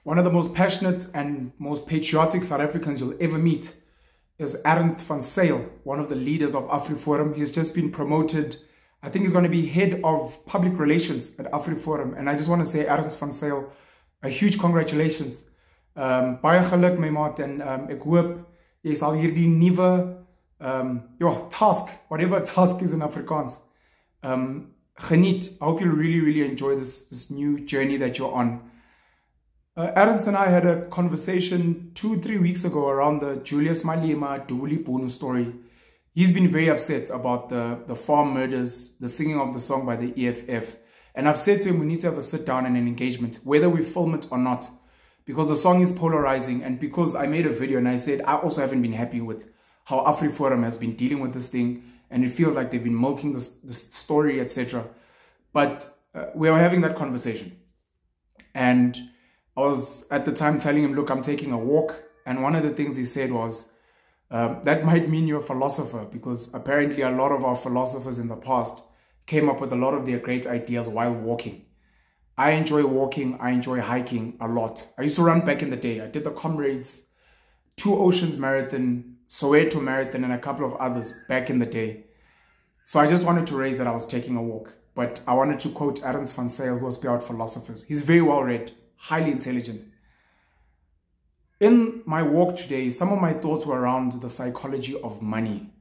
One of the most passionate and most patriotic South Africans you'll ever meet is Ernst van Zyl, one of the leaders of AfriForum. He's just been promoted. I think he's going to be head of public relations at AfriForum. And I just want to say, Ernst van Zyl, a huge congratulations. Baie geluk my maat, en ek hoop jy sal hierdie nuwe task, whatever task is in Afrikaans, geniet. I hope you really enjoy this new journey that you're on. Ernst and I had a conversation 2-3 weeks ago around the Julius Malema Duli Bunu story. He's been very upset about the farm murders, the singing of the song by the EFF. And I've said to him, we need to have a sit down and an engagement, whether we film it or not, because the song is polarizing. And because I made a video and I said, I also haven't been happy with how AfriForum has been dealing with this thing. And it feels like they've been milking this story, etc. But we were having that conversation. And I was at the time telling him, look, I'm taking a walk. And one of the things he said was, that might mean you're a philosopher, because apparently a lot of our philosophers in the past came up with a lot of their great ideas while walking. I enjoy walking. I enjoy hiking a lot. I used to run back in the day. I did the Comrades, 2 Oceans Marathon, Soweto Marathon, and a couple of others back in the day. So I just wanted to raise that I was taking a walk. But I wanted to quote Ernst van Zyl, who was about philosophers. He's very well read, highly intelligent. In my walk today, some of my thoughts were around the psychology of money.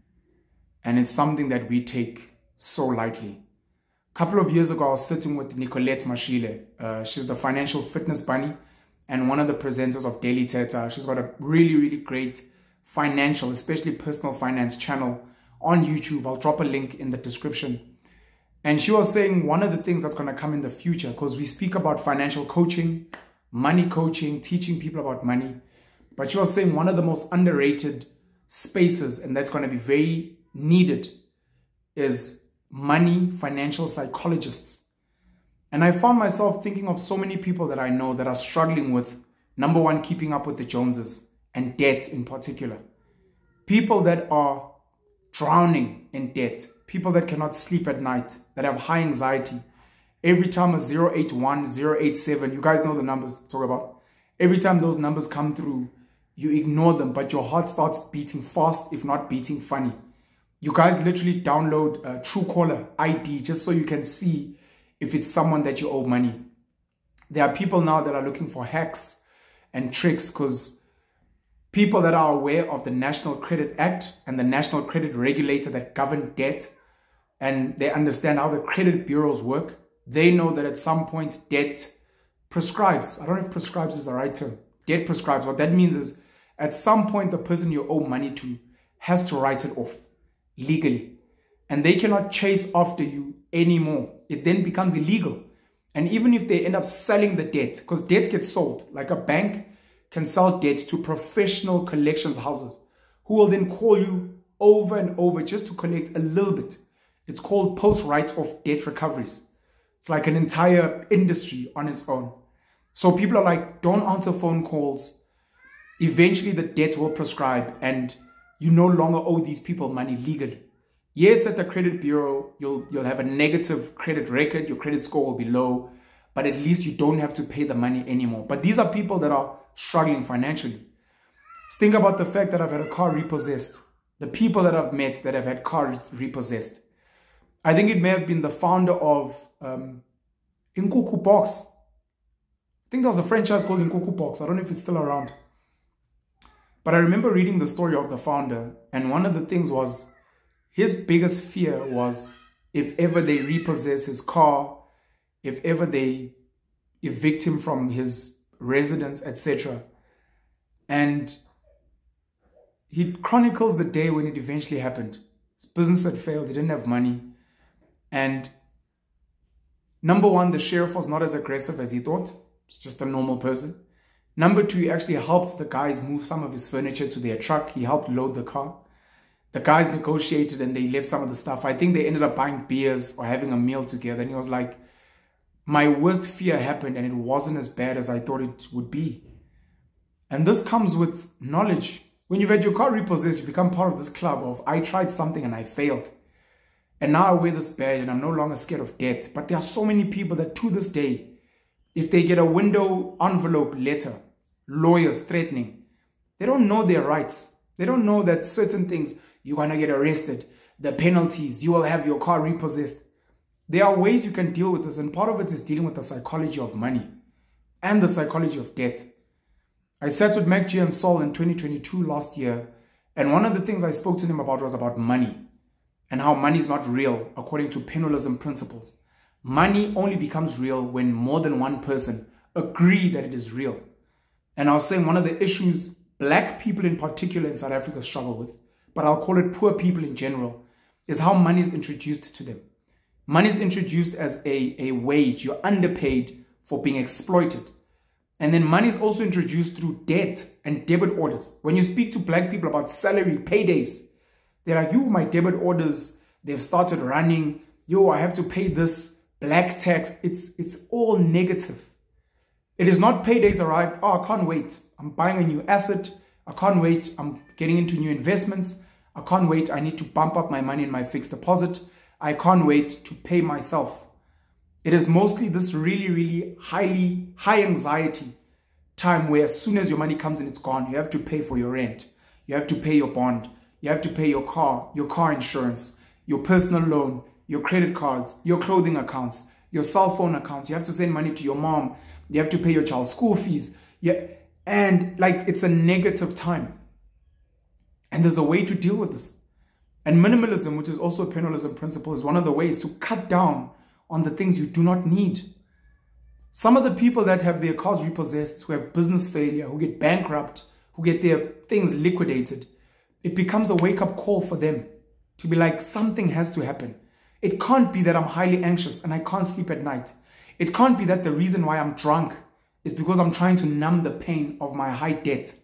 And it's something that we take so lightly. A couple of years ago, I was sitting with Nicolette Mashile. She's the financial fitness bunny and one of the presenters of Daily Teta. She's got a really great financial, especially personal finance channel on YouTube. I'll drop a link in the description. And she was saying one of the things that's going to come in the future, because we speak about financial coaching, money coaching, teaching people about money. But she was saying one of the most underrated spaces, and that's going to be very needed, is money financial psychologists. And I found myself thinking of so many people that I know that are struggling with, number one, keeping up with the Joneses, and debt in particular. People that are drowning in debt. People that cannot sleep at night, that have high anxiety. Every time a 081, 087, you guys know the numbers I talk about. Every time those numbers come through, you ignore them, but your heart starts beating fast, if not beating funny. You guys literally download a Truecaller ID just so you can see if it's someone that you owe money. There are people now that are looking for hacks and tricks, because people that are aware of the National Credit Act and the National Credit Regulator that govern debt, and they understand how the credit bureaus work, they know that at some point debt prescribes. I don't know if prescribes is the right term. Debt prescribes. What that means is at some point the person you owe money to has to write it off legally. And they cannot chase after you anymore. It then becomes illegal. And even if they end up selling the debt, because debt gets sold, like a bank can sell debt to professional collections houses who will then call you over and over just to collect a little bit. It's called post-write-off debt recoveries. It's like an entire industry on its own. So people are like, don't answer phone calls. Eventually the debt will prescribe and you no longer owe these people money legally. Yes, at the credit bureau, you'll have a negative credit record. Your credit score will be low, but at least you don't have to pay the money anymore. But these are people that are struggling financially. Just think about the fact that I've had a car repossessed. The people that I've met that have had cars repossessed. I think it may have been the founder of Ntuthuko Box. I think there was a franchise called Ntuthuko Box. I don't know if it's still around. But I remember reading the story of the founder, and one of the things was his biggest fear was if ever they repossess his car, if ever they evict him from his residence, etc. And he chronicles the day when it eventually happened. His business had failed. He didn't have money. And number one, the sheriff was not as aggressive as he thought. It's just a normal person. Number two, he actually helped the guys move some of his furniture to their truck. He helped load the car. The guys negotiated and they left some of the stuff. I think they ended up buying beers or having a meal together. And he was like, my worst fear happened and it wasn't as bad as I thought it would be. And this comes with knowledge. When you've had your car repossessed, you become part of this club of, I tried something and I failed. And now I wear this badge and I'm no longer scared of debt. But there are so many people that to this day, If they get a window envelope letter, lawyers threatening, they don't know their rights. They don't know that certain things, you're going to get arrested, the penalties, you will have your car repossessed. There are ways you can deal with this, and part of it is dealing with the psychology of money and the psychology of debt. I sat with Ngcangca and Saul in 2022 last year, and one of the things I spoke to them about was about money and how money is not real according to Penuelism principles. Money only becomes real when more than one person agree that it is real. And I was saying one of the issues black people in particular in South Africa struggle with, but I'll call it poor people in general, is how money is introduced to them. Money is introduced as a wage. You're underpaid for being exploited. And then money is also introduced through debt and debit orders. When you speak to black people about salary, paydays, they're like, my debit orders, they've started running. I have to pay this black tax. It's all negative. It is not paydays arrived. I can't wait. I'm buying a new asset. I can't wait. I'm getting into new investments. I can't wait. I need to bump up my money in my fixed deposit. I can't wait to pay myself. It is mostly this really, really high anxiety time where as soon as your money comes in, it's gone. You have to pay for your rent. You have to pay your bond. You have to pay your car insurance, your personal loan, your credit cards, your clothing accounts, your cell phone accounts. You have to send money to your mom. You have to pay your child's school fees. And like it's a negative time. And there's a way to deal with this. And minimalism, which is also a Penuelism principle, is one of the ways to cut down on the things you do not need. Some of the people that have their cars repossessed, who have business failure, who get bankrupt, who get their things liquidated, it becomes a wake-up call for them to be like, something has to happen. It can't be that I'm highly anxious and I can't sleep at night. It can't be that the reason why I'm drunk is because I'm trying to numb the pain of my high debt.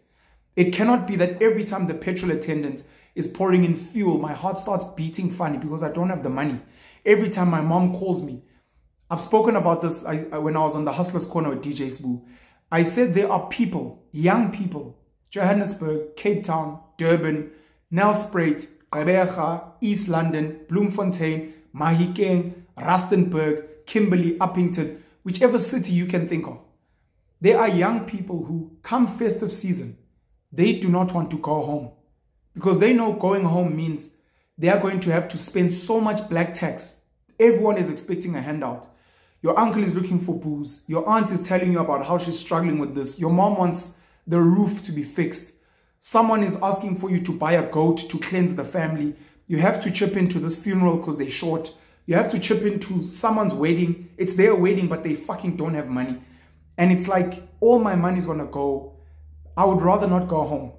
It cannot be that every time the petrol attendant is pouring in fuel, my heart starts beating funny because I don't have the money. Every time my mom calls me. I've spoken about this when I was on the Hustlers Corner with DJ Spoo. I said there are people, young people, Johannesburg, Cape Town, Durban, Nelspruit, Gqeberha, East London, Bloemfontein, Mahikeng, Rustenburg, Kimberley, Uppington, whichever city you can think of. There are young people who, come festive season, they do not want to go home because they know going home means they are going to have to spend so much black tax. Everyone is expecting a handout. Your uncle is looking for booze. Your aunt is telling you about how she's struggling with this. Your mom wants the roof to be fixed. Someone is asking for you to buy a goat to cleanse the family. You have to chip into this funeral because they're short. You have to chip into someone's wedding. It's their wedding, but they fucking don't have money. And it's like, all my money is going to go. I would rather not go home.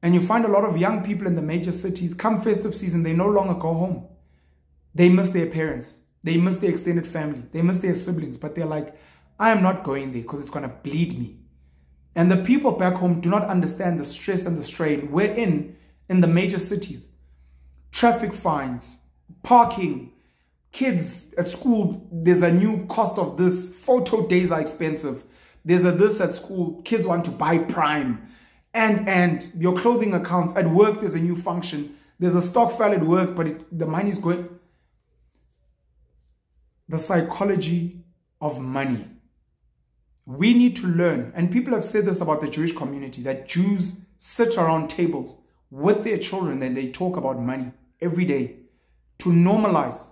And you find a lot of young people in the major cities, come festive season, they no longer go home. They miss their parents. They miss their extended family. They miss their siblings. But they're like, I am not going there because it's going to bleed me. And the people back home do not understand the stress and the strain we're in the major cities. Traffic fines, parking, kids at school, there's a new cost of this. Photo days are expensive. There's a this at school. Kids want to buy Prime. And your clothing accounts. At work, there's a new function. There's a stock file at work, but the money is going. The psychology of money. We need to learn, and people have said this about the Jewish community, that Jews sit around tables with their children and they talk about money every day to normalize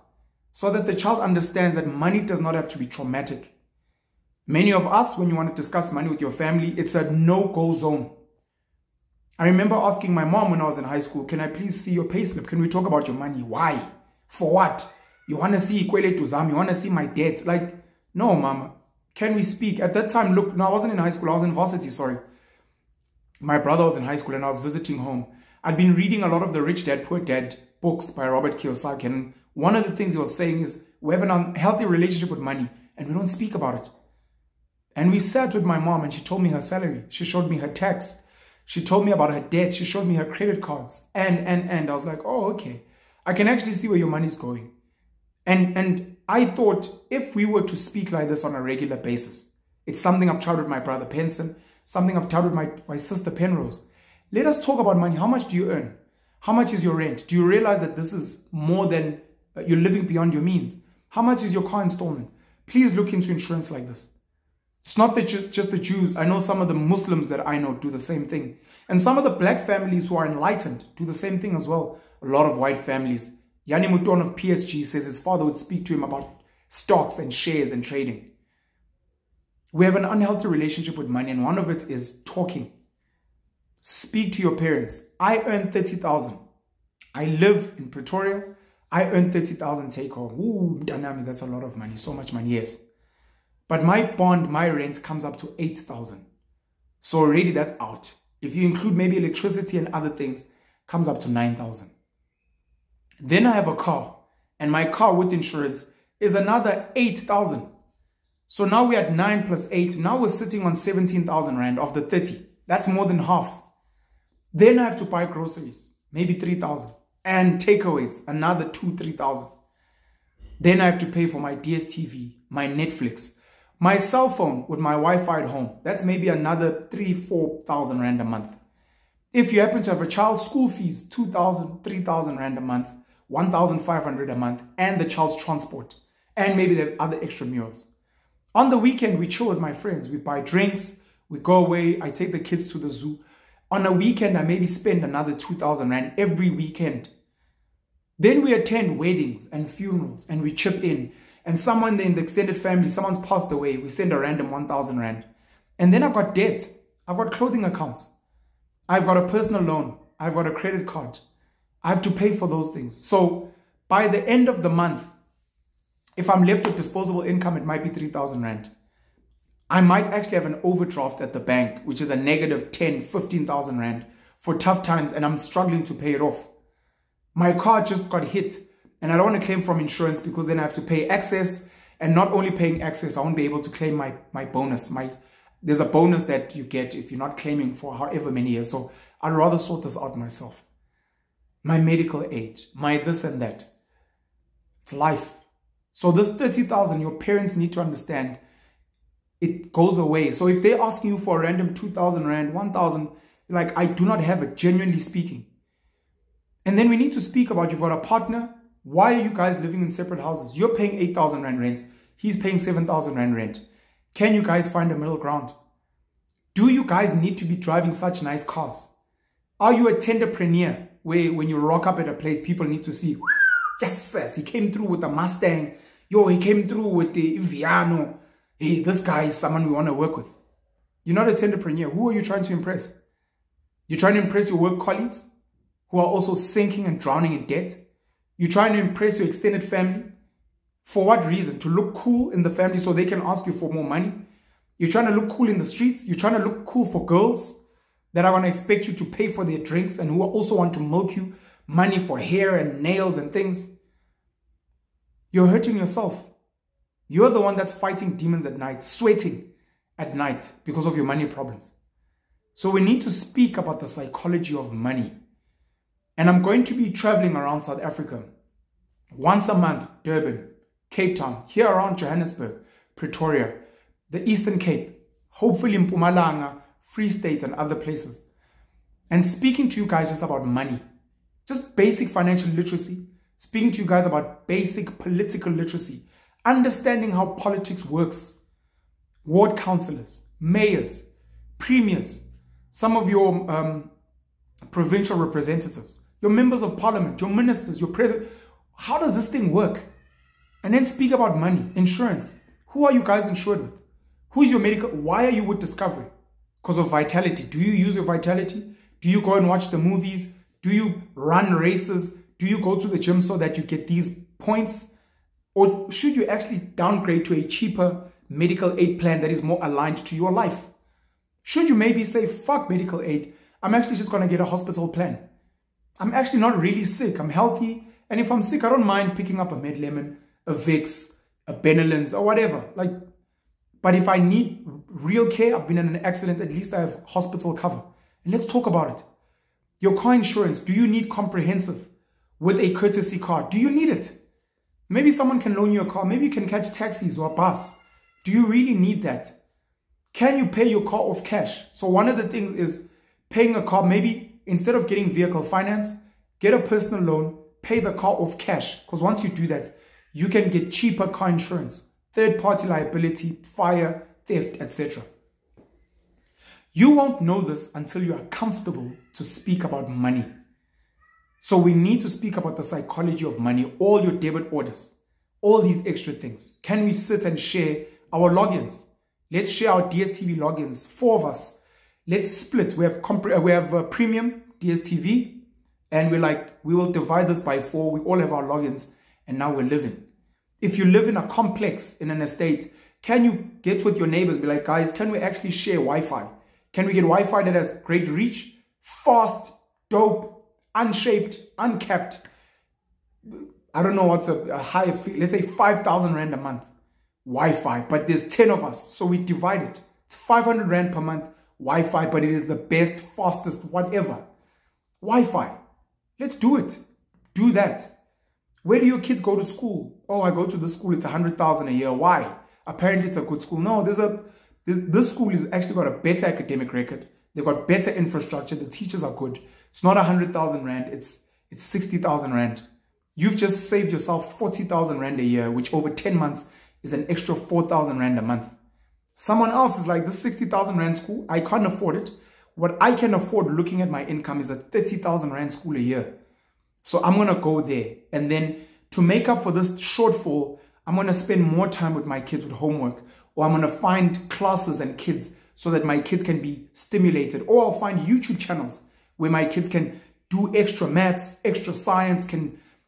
so that the child understands that money does not have to be traumatic. Many of us, when you want to discuss money with your family, it's a no-go zone. I remember asking my mom when I was in high school, can I please see your payslip? Can we talk about your money? Why? For what? You want to see Ikwele Tuzam? You want to see my debt? Like, no, mama. Can we speak? At that time, look, no, I wasn't in high school. I was in varsity, sorry. My brother was in high school and I was visiting home. I'd been reading a lot of the Rich Dad, Poor Dad books by Robert Kiyosaki. And one of the things he was saying is, we have an unhealthy relationship with money and we don't speak about it. And we sat with my mom and she told me her salary. She showed me her tax. She told me about her debt. She showed me her credit cards. And I was like, oh, okay. I can actually see where your money's going. And I thought if we were to speak like this on a regular basis, it's something I've tried with my brother Penson, something I've tried with my sister Penrose. Let us talk about money. How much do you earn? How much is your rent? Do you realize that this is more than you're living beyond your means? How much is your car installment? Please look into insurance like this. It's not that just the Jews. I know some of the Muslims that I know do the same thing. And some of the black families who are enlightened do the same thing as well. A lot of white families. Yanni Mouton of PSG says his father would speak to him about stocks and shares and trading. We have an unhealthy relationship with money, and one of it is talking. Speak to your parents. I earn 30,000. I live in Pretoria. I earn 30,000 take home. Ooh, Danami, that's a lot of money. So much money, yes. But my bond, my rent comes up to 8,000. So already that's out. If you include maybe electricity and other things, comes up to 9,000. Then I have a car, and my car with insurance is another 8,000. So now we're at 9 plus 8. Now we're sitting on 17,000 Rand of the 30. That's more than half. Then I have to buy groceries, maybe 3,000. And takeaways, another 3,000. Then I have to pay for my DSTV, my Netflix, my cell phone with my Wi-Fi at home. That's maybe another 4,000 Rand a month. If you happen to have a child, school fees, 2,000, 3,000 Rand a month, 1,500 a month, and the child's transport. And maybe there are other extra meals. On the weekend, we chill with my friends. We buy drinks, we go away, I take the kids to the zoo. On a weekend, I maybe spend another 2,000 Rand every weekend. Then we attend weddings and funerals, and we chip in. And someone in the extended family, someone's passed away, we send a random 1,000 Rand. And then I've got debt. I've got clothing accounts. I've got a personal loan. I've got a credit card. I have to pay for those things. So by the end of the month, if I'm left with disposable income, it might be 3,000 Rand. I might actually have an overdraft at the bank, which is a negative 10, 15,000 Rand for tough times, and I'm struggling to pay it off. My car just got hit, and I don't want to claim from insurance because then I have to pay excess, and not only paying excess, I won't be able to claim my bonus. There's a bonus that you get if you're not claiming for however many years. So I'd rather sort this out myself. My medical aid, my this and that. It's life. So this 30,000, your parents need to understand it goes away. So if they're asking you for a random 2,000 Rand, 1,000, like, I do not have it, genuinely speaking. And then we need to speak about, you've got a partner. Why are you guys living in separate houses? You're paying 8,000 Rand rent. He's paying 7,000 Rand rent. Can you guys find a middle ground? Do you guys need to be driving such nice cars? Are you a tenderpreneur where when you rock up at a place, people need to see, yes, he came through with a Mustang. Yo, he came through with the Viano. Hey, this guy is someone we want to work with. You're not a tenderpreneur. Who are you trying to impress? You're trying to impress your work colleagues who are also sinking and drowning in debt. You're trying to impress your extended family. For what reason? To look cool in the family so they can ask you for more money. You're trying to look cool in the streets. You're trying to look cool for girls that are going to expect you to pay for their drinks and who also want to milk you money for hair and nails and things. You're hurting yourself. You're the one that's fighting demons at night, sweating at night because of your money problems. So we need to speak about the psychology of money. And I'm going to be traveling around South Africa once a month, Durban, Cape Town, here around Johannesburg, Pretoria, the Eastern Cape, hopefully in Mpumalanga, Free State and other places. And speaking to you guys just about money, just basic financial literacy, speaking to you guys about basic political literacy, understanding how politics works, ward councillors, mayors, premiers, some of your provincial representatives, your members of parliament, your ministers, your president. How does this thing work? And then speak about money, insurance. Who are you guys insured with? Who is your medical? Why are you with Discovery? Because of Vitality. Do you use your Vitality? Do you go and watch the movies? Do you run races? Do you go to the gym so that you get these points? Or should you actually downgrade to a cheaper medical aid plan that is more aligned to your life? Should you maybe say, fuck medical aid, I'm actually just going to get a hospital plan. I'm actually not really sick, I'm healthy, and if I'm sick, I don't mind picking up a Medlemon, a Vicks, a Benelins, or whatever. But if I need real care, I've been in an accident, at least I have hospital cover. And let's talk about it. Your car insurance, do you need comprehensive with a courtesy car? Do you need it? Maybe someone can loan you a car. Maybe you can catch taxis or a bus. Do you really need that? Can you pay your car off cash? So one of the things is paying a car. Maybe instead of getting vehicle finance, get a personal loan, pay the car off cash. Because once you do that, you can get cheaper car insurance, third-party liability, fire, theft, etc. You won't know this until you are comfortable to speak about money. So we need to speak about the psychology of money, all your debit orders, all these extra things. Can we sit and share our logins? Let's share our DSTV logins, 4 of us. Let's split. We have a premium DSTV, and we will divide this by 4. We all have our logins, and now we're living. If you live in a complex, in an estate, can you get with your neighbors, be like, guys, can we actually share Wi-Fi? Can we get Wi-Fi that has great reach, fast, dope, unshaped, uncapped? I don't know what's a high fee. Let's say 5,000 Rand a month Wi-Fi, but there's 10 of us, so we divide it. It's 500 Rand per month Wi-Fi, but it is the best, fastest, whatever. Wi-Fi. Let's do it. Do that. Where do your kids go to school? Oh, I go to this school. It's 100,000 a year. Why? Apparently it's a good school. No, this school has actually got a better academic record. They've got better infrastructure. The teachers are good. It's not 100,000 Rand. It's 60,000 Rand. You've just saved yourself 40,000 Rand a year, which over 10 months is an extra 4,000 Rand a month. Someone else is like, this 60,000 Rand school, I can't afford it. What I can afford looking at my income is a 30,000 Rand school a year. So I'm going to go there. And then to make up for this shortfall, I'm going to spend more time with my kids with homework, or I'm going to find classes and kids so that my kids can be stimulated, or I'll find YouTube channels where my kids can do extra maths, extra science,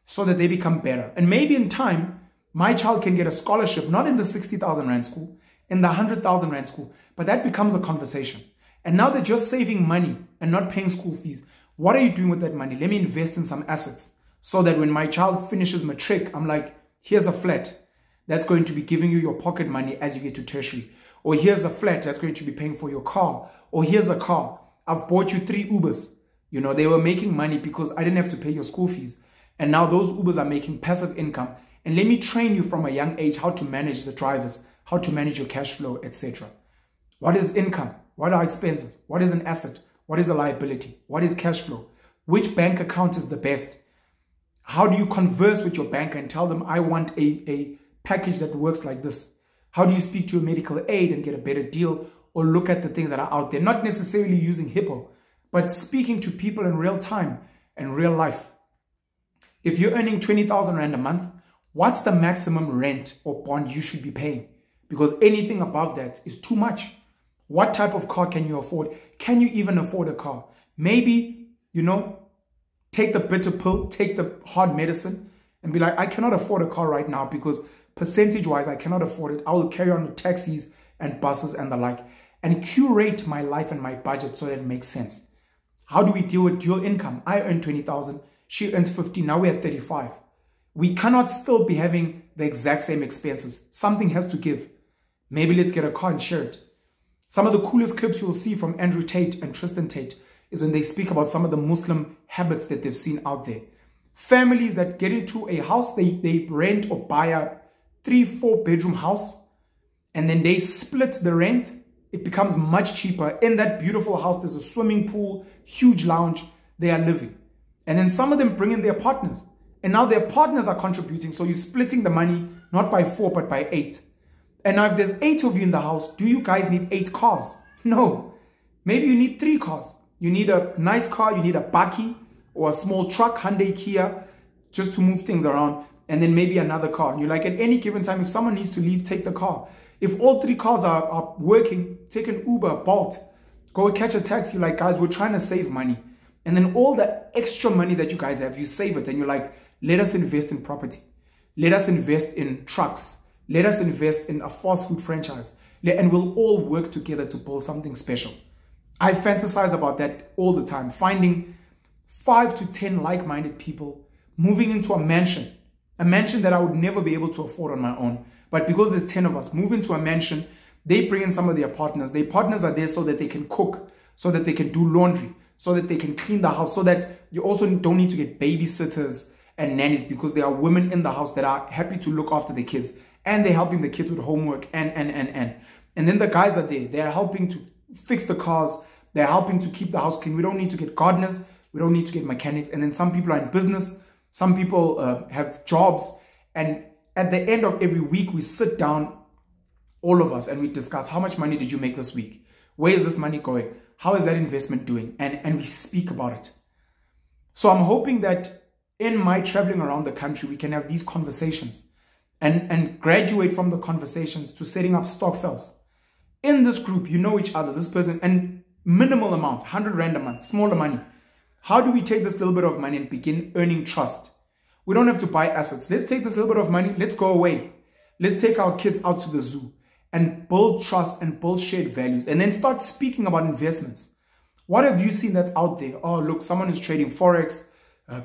so that they become better. And maybe in time, my child can get a scholarship, not in the 60,000 Rand school, in the 100,000 Rand school, but that becomes a conversation. And now that you're saving money and not paying school fees, what are you doing with that money? Let me invest in some assets so that when my child finishes matric, I'm like, here's a flat that's going to be giving you your pocket money as you get to tertiary. Or here's a flat that's going to be paying for your car. Or here's a car. I've bought you 3 Ubers. You know, they were making money because I didn't have to pay your school fees. And now those Ubers are making passive income. And let me train you from a young age how to manage the drivers, how to manage your cash flow, etc. What is income? What are expenses? What is an asset? What is a liability? What is cash flow? Which bank account is the best? How do you converse with your banker and tell them, I want a package that works like this? How do you speak to your medical aid and get a better deal, or look at the things that are out there? Not necessarily using Hippo, but speaking to people in real time and real life. If you're earning 20,000 Rand a month, what's the maximum rent or bond you should be paying? Because anything above that is too much. What type of car can you afford? Can you even afford a car? Maybe, take the bitter pill, take the hard medicine, and be like, I cannot afford a car right now because percentage-wise, I cannot afford it. I will carry on with taxis and buses and the like, and curate my life and my budget so that it makes sense. How do we deal with dual income? I earn 20,000. She earns 15. Now we're at 35. We cannot still be having the exact same expenses. Something has to give. Maybe let's get a car and share it. Some of the coolest clips you will see from Andrew Tate and Tristan Tate is when they speak about some of the Muslim habits that they've seen out there. Families that get into a house, they rent or buy a 3-4 bedroom house, and then they split the rent. It becomes much cheaper. In that beautiful house, there's a swimming pool, huge lounge. They are living. And then some of them bring in their partners. And now their partners are contributing. So you're splitting the money, not by 4, but by 8. And now if there's 8 of you in the house, do you guys need 8 cars? No. Maybe you need 3 cars. You need a nice car, you need a bakkie or a small truck, Hyundai, Kia, just to move things around. And then maybe another car. And you're like, at any given time, if someone needs to leave, take the car. If all 3 cars are working, take an Uber, Bolt, go catch a taxi. You're like, guys, we're trying to save money. And then all the extra money that you guys have, you save it. And you're like, let us invest in property. Let us invest in trucks. Let us invest in a fast food franchise. And we'll all work together to build something special. I fantasize about that all the time. Finding 5 to 10 like-minded people, moving into a mansion that I would never be able to afford on my own. But because there's 10 of us, move into a mansion, they bring in some of their partners. Their partners are there so that they can cook, so that they can do laundry, so that they can clean the house, so that you also don't need to get babysitters and nannies, because there are women in the house that are happy to look after the kids, and they're helping the kids with homework and then the guys are there. They're helping to fix the cars. They're helping to keep the house clean. We don't need to get gardeners. We don't need to get mechanics. And then some people are in business. Some people have jobs. And at the end of every week, we sit down all of us, and we discuss how much money did you make this week? Where is this money going? How is that investment doing? And we speak about it. So I'm hoping that in my traveling around the country, we can have these conversations and graduate from the conversations to setting up stokvels. In this group, you know each other, this person, and minimal amount, 100 Rand a month, smaller money. How do we take this little bit of money and begin earning trust? We don't have to buy assets. Let's take this little bit of money. Let's go away. Let's take our kids out to the zoo and build trust and build shared values, and then start speaking about investments. What have you seen that's out there? Oh, look, someone is trading Forex.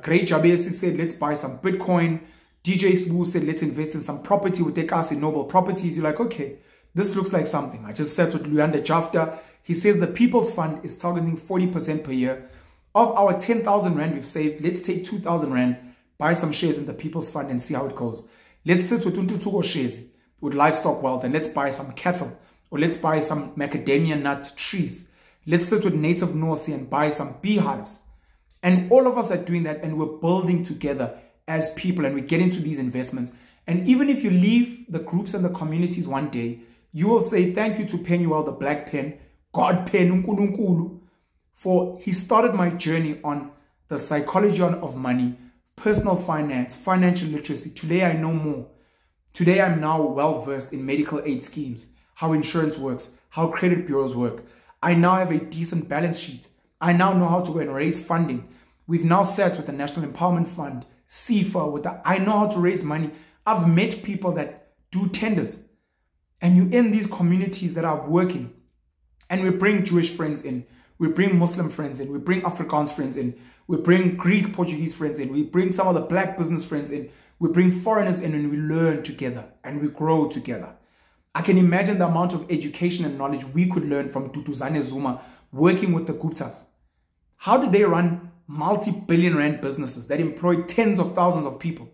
Great Jabesi said, let's buy some Bitcoin. DJ Sbu said, let's invest in some property with Ekasi Noble Properties. You're like, okay, this looks like something. I just sat with Luyanda Jafta. He says the People's Fund is targeting 40% per year. Of our 10,000 Rand we've saved, let's take 2,000 Rand, buy some shares in the People's Fund and see how it goes. Let's sit with Ntuthuko Shezi, with Livestock Wealth, and let's buy some cattle, or let's buy some macadamia nut trees. Let's sit with Native North and buy some beehives. And all of us are doing that, and we're building together as people, and we get into these investments. And even if you leave the groups and the communities one day, you will say thank you to Penuel, the black pen, God pen, Nkulunkulu, for he started my journey on the psychology of money, personal finance, financial literacy. Today I know more. Today I'm now well versed in medical aid schemes, how insurance works, how credit bureaus work. I now have a decent balance sheet. I now know how to go and raise funding. We've now sat with the National Empowerment Fund, CIFA, I know how to raise money. I've met people that do tenders. And you're in these communities that are working. And we bring Jewish friends in. We bring Muslim friends in. We bring Afrikaans friends in. We bring Greek, Portuguese friends in. We bring some of the black business friends in. We bring foreigners in, and we learn together and we grow together. I can imagine the amount of education and knowledge we could learn from Duduzane Zuma working with the Guptas. How did they run multi-billion rand businesses that employ tens of thousands of people?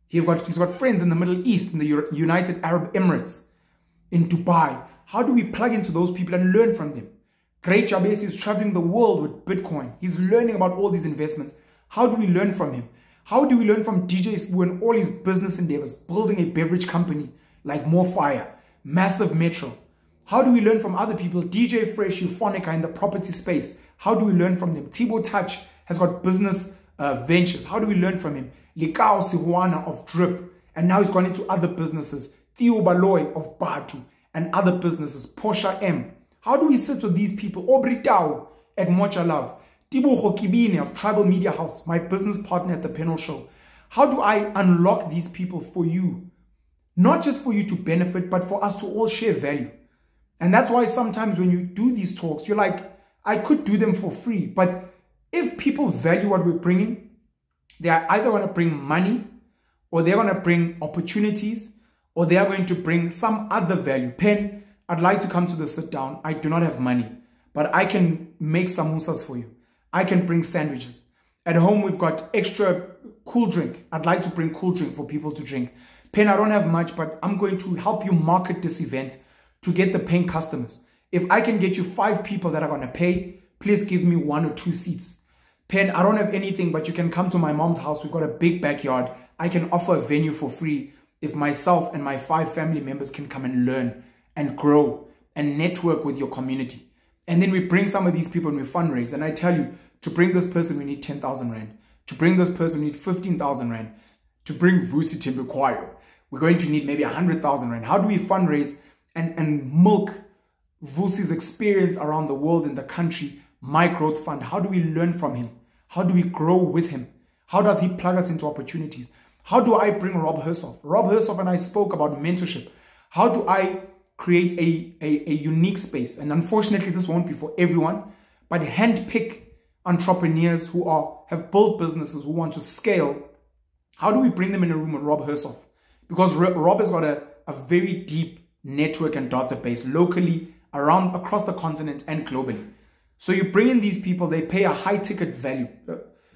He's got friends in the Middle East, in the United Arab Emirates, in Dubai. How do we plug into those people and learn from them? Great Jabesi is traveling the world with Bitcoin. He's learning about all these investments. How do we learn from him? How do we learn from DJ Sbu and all his business endeavors, building a beverage company like More Fire, Massive Metro? How do we learn from other people? DJ Fresh, Euphonica in the property space. How do we learn from them? Thibaut Touch has got business ventures. How do we learn from him? Likao Sihuana of Drip, and now he's gone into other businesses. Theo Baloy of Batu and other businesses. Portia M. How do we sit with these people? Aubrey Tao at Mocha Love. Tibucho Kibine of Tribal Media House, my business partner at the Penuel Show. How do I unlock these people for you? Not just for you to benefit, but for us to all share value. And that's why sometimes when you do these talks, you're like, I could do them for free. But if people value what we're bringing, they are either going to bring money, or they're going to bring opportunities, or they are going to bring some other value. Pen, I'd like to come to the sit down. I do not have money, but I can make samosas for you. I can bring sandwiches. At home, we've got extra cool drink. I'd like to bring cool drink for people to drink. Pen, I don't have much, but I'm going to help you market this event to get the paying customers. If I can get you 5 people that are going to pay, please give me 1 or 2 seats. Pen, I don't have anything, but you can come to my mom's house. We've got a big backyard. I can offer a venue for free if myself and my 5 family members can come and learn and grow and network with your community. And then we bring some of these people and we fundraise. And I tell you, to bring this person, we need 10,000 Rand. To bring this person, we need 15,000 Rand. To bring Vusi Timbukwayo, we're going to need maybe 100,000 Rand. How do we fundraise and milk Vusi's experience around the world in the country, my growth fund? How do we learn from him? How do we grow with him? How does he plug us into opportunities? How do I bring Rob Hersov? Rob Hersov and I spoke about mentorship. How do I create a unique space? And unfortunately, this won't be for everyone, but handpick entrepreneurs who have built businesses, who want to scale. How do we bring them in a room with Rob Hersov? Because Rob has got a very deep network and database locally, across the continent and globally. So you bring in these people, they pay a high ticket value,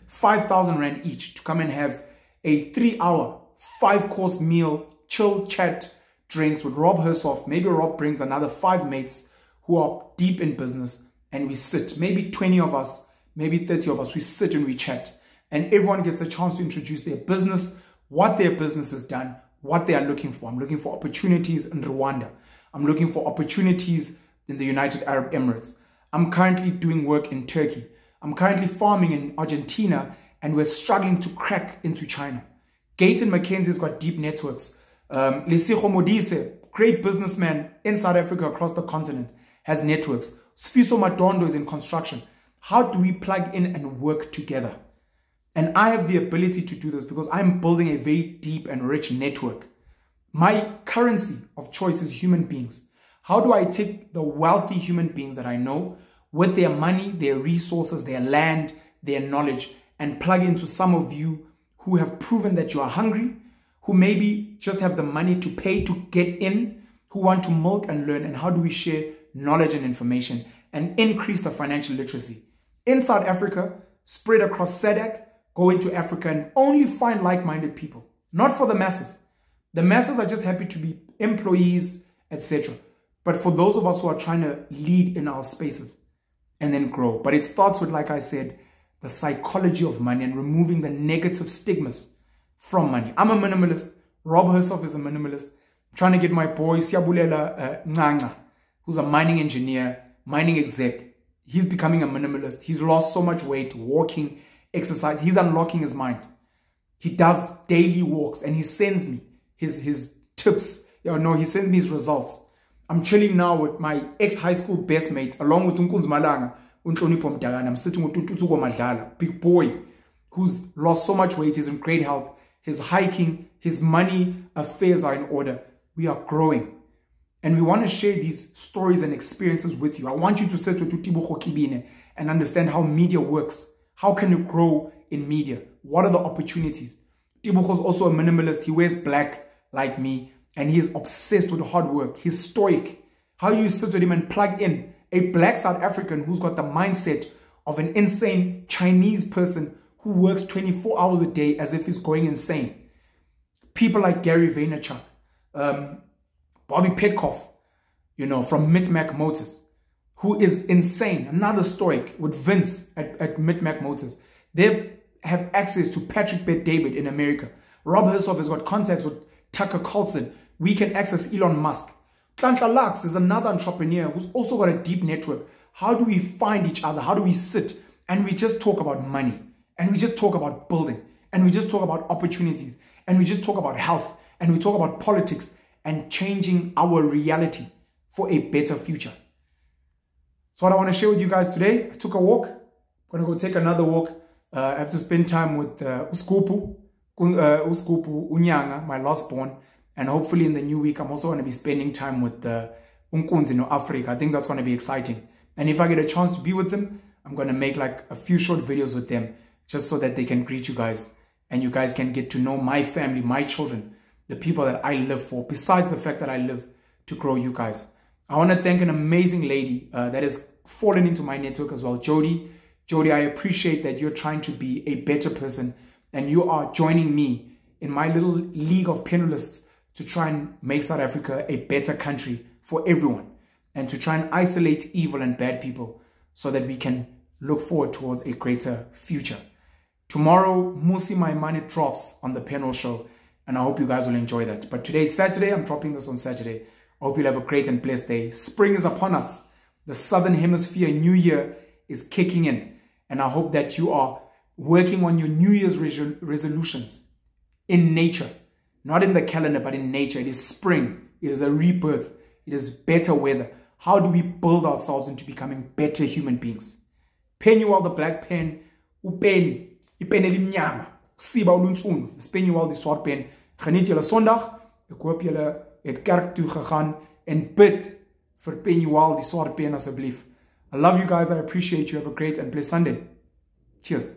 5,000 Rand each, to come and have a 3-hour, 5-course meal, chill chat, drinks with Rob Hersov. Maybe Rob brings another 5 mates who are deep in business, and we sit, maybe 20 of us, maybe 30 of us, we sit and we chat, and everyone gets a chance to introduce their business, what their business has done, what they are looking for. I'm looking for opportunities in Rwanda. I'm looking for opportunities in the United Arab Emirates. I'm currently doing work in Turkey. I'm currently farming in Argentina, and we're struggling to crack into China. Gaten McKenzie's got deep networks. Lesego Modise, great businessman in South Africa, across the continent, has networks. Sifiso Madondo is in construction. How do we plug in and work together? And I have the ability to do this because I'm building a very deep and rich network. My currency of choice is human beings. How do I take the wealthy human beings that I know with their money, their resources, their land, their knowledge, and plug into some of you who have proven that you are hungry, who maybe just have the money to pay to get in, who want to milk and learn, and how do we share knowledge and information and increase the financial literacy in South Africa, spread across SADC, go into Africa and only find like-minded people, not for the masses. The masses are just happy to be employees, etc. But for those of us who are trying to lead in our spaces and then grow. But it starts with, like I said, the psychology of money and removing the negative stigmas from money. I'm a minimalist. Rob Hersov is a minimalist. I'm trying to get my boy Siyabulela Ngcangca, who's a mining engineer, mining exec. He's becoming a minimalist. He's lost so much weight, walking, exercise. He's unlocking his mind. He does daily walks and he sends me his tips. He sends me his results. I'm chilling now with my ex-high school best mate, along with Malanga. I'm sitting with Ntuthuko, big boy, who's lost so much weight. He's in great health. His hiking, his money affairs are in order. We are growing. And we want to share these stories and experiences with you. I want you to sit with Ntuthuko and understand how media works. How can you grow in media? What are the opportunities? Ntuthuko is also a minimalist. He wears black like me. And he is obsessed with hard work. He's stoic. How you sit with him and plug in a black South African who's got the mindset of an insane Chinese person who works 24 hours a day as if he's going insane. People like Gary Vaynerchuk, Bobby Petkoff, from Mitmac Motors, who is insane. Another stoic with Vince at Mitmac Motors. They have access to Patrick Bet-David in America. Rob Hersov has got contacts with Tucker Carlson. We can access Elon Musk. Ngcangca Lux is another entrepreneur who's also got a deep network. How do we find each other? How do we sit and we just talk about money, and we just talk about building, and we just talk about opportunities, and we just talk about health, and we talk about politics and changing our reality for a better future? So what I want to share with you guys today, I took a walk. I'm going to go take another walk. I have to spend time with Ngcangca, Unyanga, my last born. And hopefully in the new week, I'm also going to be spending time with Unkunzi in Africa. I think that's going to be exciting. And if I get a chance to be with them, I'm going to make like a few short videos with them just so that they can greet you guys. And you guys can get to know my family, my children, the people that I live for, besides the fact that I live to grow you guys. I want to thank an amazing lady that has fallen into my network as well, Jody. Jody, I appreciate that you're trying to be a better person and you are joining me in my little league of Penuelists to try and make South Africa a better country for everyone and to try and isolate evil and bad people so that we can look forward towards a greater future. Tomorrow, Musi My Money drops on the Penuel show, and I hope you guys will enjoy that. But today is Saturday. I'm dropping this on Saturday. I hope you'll have a great and blessed day. Spring is upon us. The Southern Hemisphere New Year is kicking in, and I hope that you are working on your New Year's resolutions in nature. Not in the calendar, but in nature. It is spring. It is a rebirth. It is better weather. How do we build ourselves into becoming better human beings? Penuel the black pen, upen, ipen elimnyama, siba uluntsunu, Penuel die swart pen. Geniet julle Sondag. Ek hoop julle het kerk toe gegaan en bid vir Penuel die swart pen asseblief. I love you guys. I appreciate you. Have a great and blessed Sunday. Cheers.